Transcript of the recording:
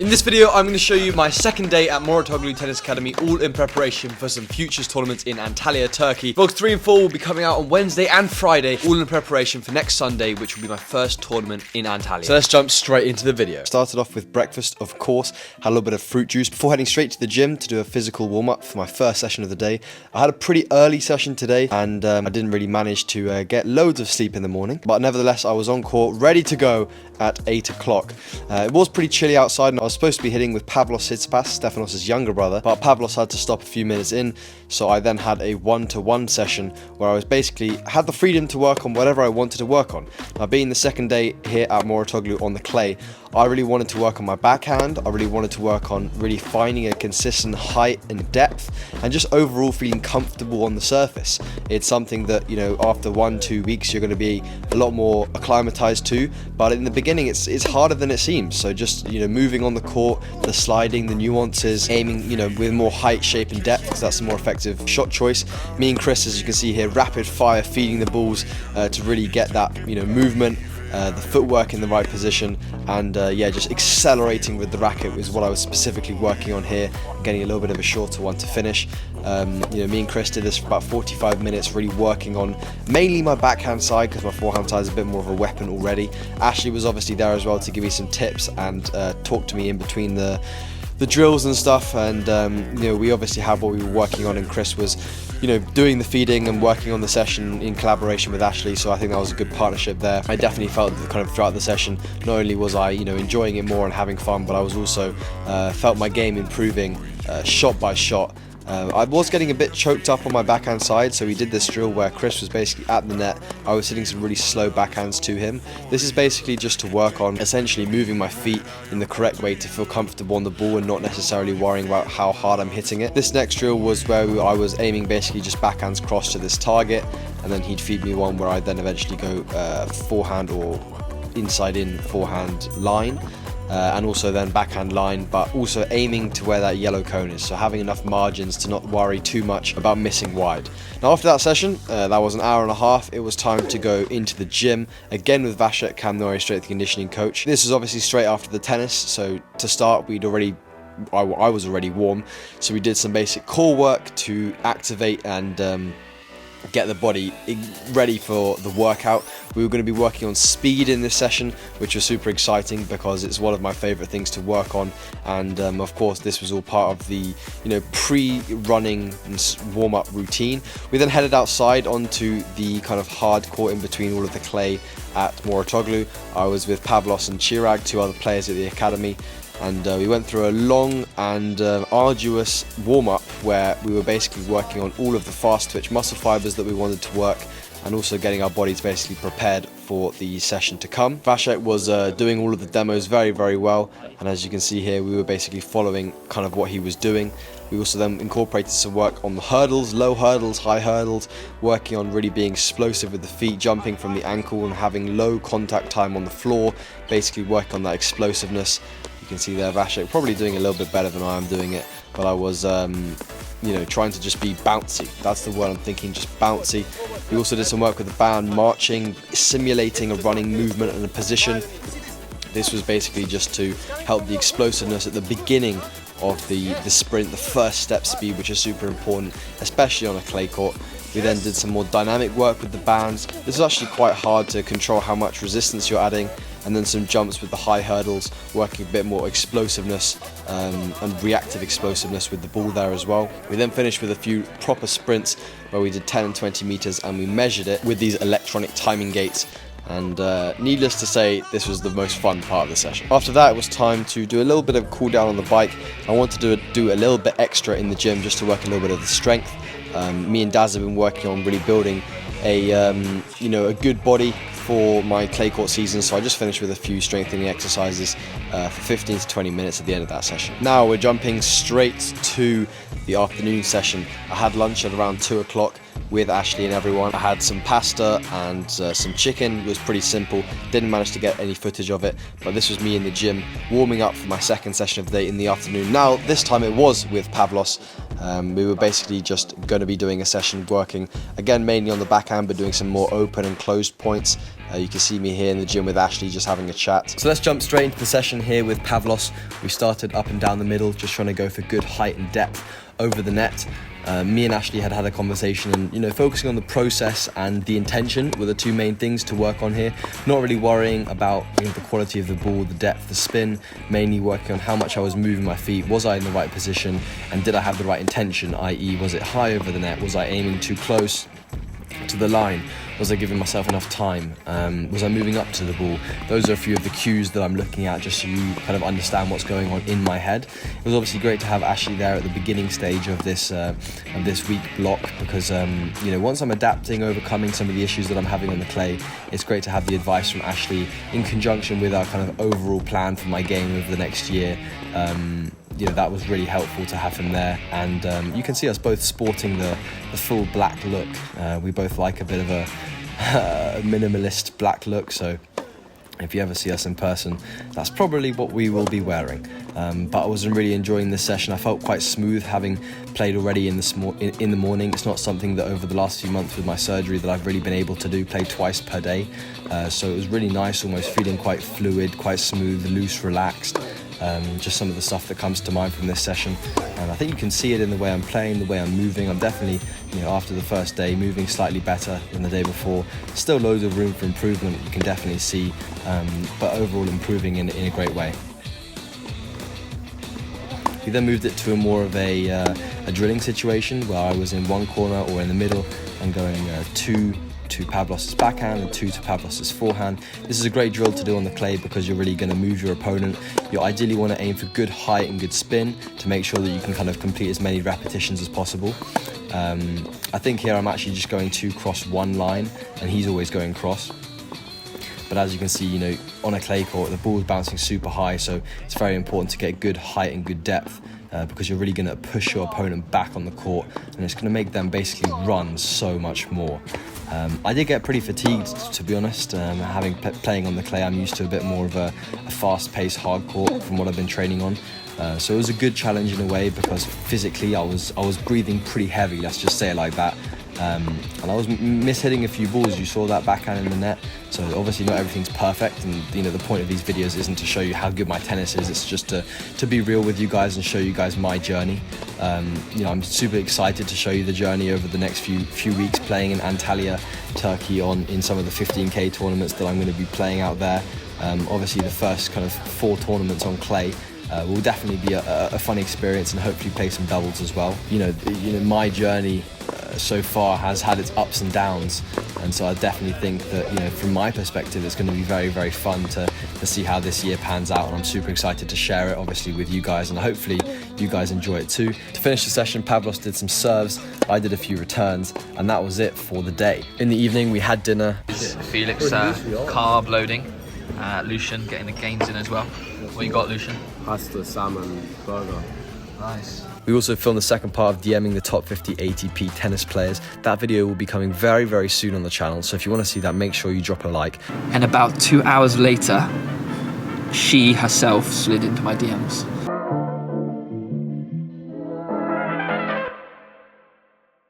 In this video, I'm going to show you my second day at Mouratoglou Tennis Academy, all in preparation for some futures tournaments in Antalya, Turkey. Vlogs 3 and 4 will be coming out on Wednesday and Friday, all in preparation for next Sunday, which will be my first tournament in Antalya. So let's jump straight into the video. Started off with breakfast, of course, had a little bit of fruit juice before heading straight to the gym to do a physical warm-up for my first session of the day. I had a pretty early session today, and I didn't really manage to get loads of sleep in the morning, but nevertheless, I was on court, ready to go at 8 o'clock. It was pretty chilly outside, and I was supposed to be hitting with Pavlos Stefanos' younger brother, but Pavlos had to stop a few minutes in, so I then had a one-to-one session where I was basically had the freedom to work on whatever I wanted to work on. Now, being the second day here at Mouratoglou on the clay, I really wanted to work on my backhand. I really wanted to work on really finding a consistent height and depth, and just overall feeling comfortable on the surface. It's something that, you know, after 1-2 weeks you're going to be a lot more acclimatized to, but in the beginning it's harder than it seems. So just, you know, moving on the court, the sliding, the nuances, aiming, you know, with more height, shape and depth, because that's a more effective shot choice. Me and Chris, as you can see here, rapid fire feeding the balls to really get that, you know, movement, the footwork in the right position, and yeah, just accelerating with the racket was what I was specifically working on here, getting a little bit of a shorter one to finish. You know, me and Chris did this for about 45 minutes, really working on mainly my backhand side, because my forehand side is a bit more of a weapon already. Ashley was obviously there as well to give me some tips and talk to me in between the drills and stuff, and you know, we obviously had what we were working on, and Chris was, you know, doing the feeding and working on the session in collaboration with Ashley, so I think that was a good partnership there. I definitely felt that kind of throughout the session, not only was I, you know, enjoying it more and having fun, but I was also felt my game improving shot by shot. I was getting a bit choked up on my backhand side, so we did this drill where Chris was basically at the net. I was hitting some really slow backhands to him. This is basically just to work on essentially moving my feet in the correct way to feel comfortable on the ball and not necessarily worrying about how hard I'm hitting it. This next drill was where I was aiming basically just backhands cross to this target, and then he'd feed me one where I'd then eventually go forehand or inside in forehand line. And also then backhand line, but also aiming to where that yellow cone is, so having enough margins to not worry too much about missing wide. Now, after that session, that was an hour and a half, it was time to go into the gym, again with Vasek Kamnori, strength and conditioning coach. This was obviously straight after the tennis, so to start I was already warm, so we did some basic core work to activate and get the body ready for the workout. We were going to be working on speed in this session, which was super exciting because it's one of my favorite things to work on, and of course this was all part of the, you know, pre-running warm-up routine. We then headed outside onto the kind of hard court in between all of the clay at Mouratoglou. I was with Pavlos and Chirag, two other players at the academy, and we went through a long and arduous warm-up where we were basically working on all of the fast twitch muscle fibers that we wanted to work, and also getting our bodies basically prepared for the session to come. Vasek was doing all of the demos very, very well, and as you can see here, we were basically following kind of what he was doing. We also then incorporated some work on the hurdles, low hurdles, high hurdles, working on really being explosive with the feet, jumping from the ankle and having low contact time on the floor, basically working on that explosiveness. You can see there Vasek probably doing a little bit better than I am doing it, but I was you know, trying to just be bouncy. That's the word I'm thinking, just bouncy. We also did some work with the band, marching, simulating a running movement and a position. This was basically just to help the explosiveness at the beginning of the sprint, the first step speed, which is super important, especially on a clay court. We then did some more dynamic work with the bands. This is actually quite hard to control how much resistance you're adding, and then some jumps with the high hurdles, working a bit more explosiveness and reactive explosiveness with the ball there as well. We then finished with a few proper sprints where we did 10 and 20 meters, and we measured it with these electronic timing gates. And needless to say, this was the most fun part of the session. After that, it was time to do a little bit of cool down on the bike. I wanted to do a little bit extra in the gym just to work a little bit of the strength. Me and Daz have been working on really building a you know, a good body for my clay court season, so I just finished with a few strengthening exercises for 15 to 20 minutes at the end of that session. Now we're jumping straight to the afternoon session. I had lunch at around 2 o'clock with Ashley and everyone. I had some pasta and some chicken. It was pretty simple, didn't manage to get any footage of it, but this was me in the gym warming up for my second session of the day in the afternoon. Now this time it was with Pavlos, We were basically just going to be doing a session working, again, mainly on the backhand, but doing some more open and closed points. You can see me here in the gym with Ashley just having a chat. So let's jump straight into the session here with Pavlos. We started up and down the middle, just trying to go for good height and depth over the net. Me and Ashley had a conversation, and focusing on the process and the intention were the two main things to work on here. Not really worrying about the quality of the ball, the depth, the spin, mainly working on how much I was moving my feet, was I in the right position, and did I have the right intention, i.e. was it high over the net, was I aiming too close to the line, was I giving myself enough time, was I moving up to the ball. Those are a few of the cues that I'm looking at, just so you kind of understand what's going on in my head. It was obviously great to have Ashley there at the beginning stage of this week block, because once I'm adapting, overcoming some of the issues that I'm having on the clay, it's great to have the advice from Ashley in conjunction with our kind of overall plan for my game over the next year. That was really helpful to have him there, and you can see us both sporting the full black look. We both like a bit of a minimalist black look, so if you ever see us in person, that's probably what we will be wearing. But I wasn't really enjoying this session. I felt quite smooth having played already in the morning. It's not something that over the last few months with my surgery that I've really been able to do, play twice per day. So it was really nice, almost feeling quite fluid, quite smooth, loose, relaxed. Just some of the stuff that comes to mind from this session, and I think you can see it in the way I'm playing, the way I'm moving. I'm definitely, after the first day, moving slightly better than the day before. Still loads of room for improvement, you can definitely see, but overall improving in a great way. We then moved it to more of a drilling situation where I was in one corner or in the middle and going two to Pavlos' backhand and 2 to Pavlos' forehand. This is a great drill to do on the clay because you're really going to move your opponent. You ideally want to aim for good height and good spin to make sure that you can kind of complete as many repetitions as possible. I think here I'm actually just going 2 cross 1 line, and he's always going cross. But as you can see, on a clay court, the ball's bouncing super high, so it's very important to get good height and good depth, because you're really going to push your opponent back on the court, and it's going to make them basically run so much more. I did get pretty fatigued, to be honest. Playing on the clay, I'm used to a bit more of a fast-paced hard court from what I've been training on. So it was a good challenge in a way, because physically I was breathing pretty heavy, let's just say it like that. And I was mishitting a few balls. You saw that backhand in the net. So obviously not everything's perfect, and the point of these videos isn't to show you how good my tennis is. It's just to be real with you guys and show you guys my journey. I'm super excited to show you the journey over the next few weeks, playing in Antalya, Turkey, in some of the 15k tournaments that I'm going to be playing out there. Obviously the first kind of 4 tournaments on clay will definitely be a fun experience, and hopefully play some doubles as well. My journey so far has had its ups and downs, and so I definitely think that from my perspective it's going to be very, very fun to see how this year pans out, and I'm super excited to share it obviously with you guys, and hopefully you guys enjoy it too. To finish the session, Pavlos did some serves, I did a few returns, and that was it for the day. In the evening we had dinner. Felix carb loading, Lucian getting the gains in as well. What you got, Lucian? Pasta, salmon, burger. Nice. We also filmed the second part of DMing the top 50 ATP tennis players. That video will be coming very, very soon on the channel, so if you want to see that, make sure you drop a like. And about 2 hours later, she herself slid into my DMs.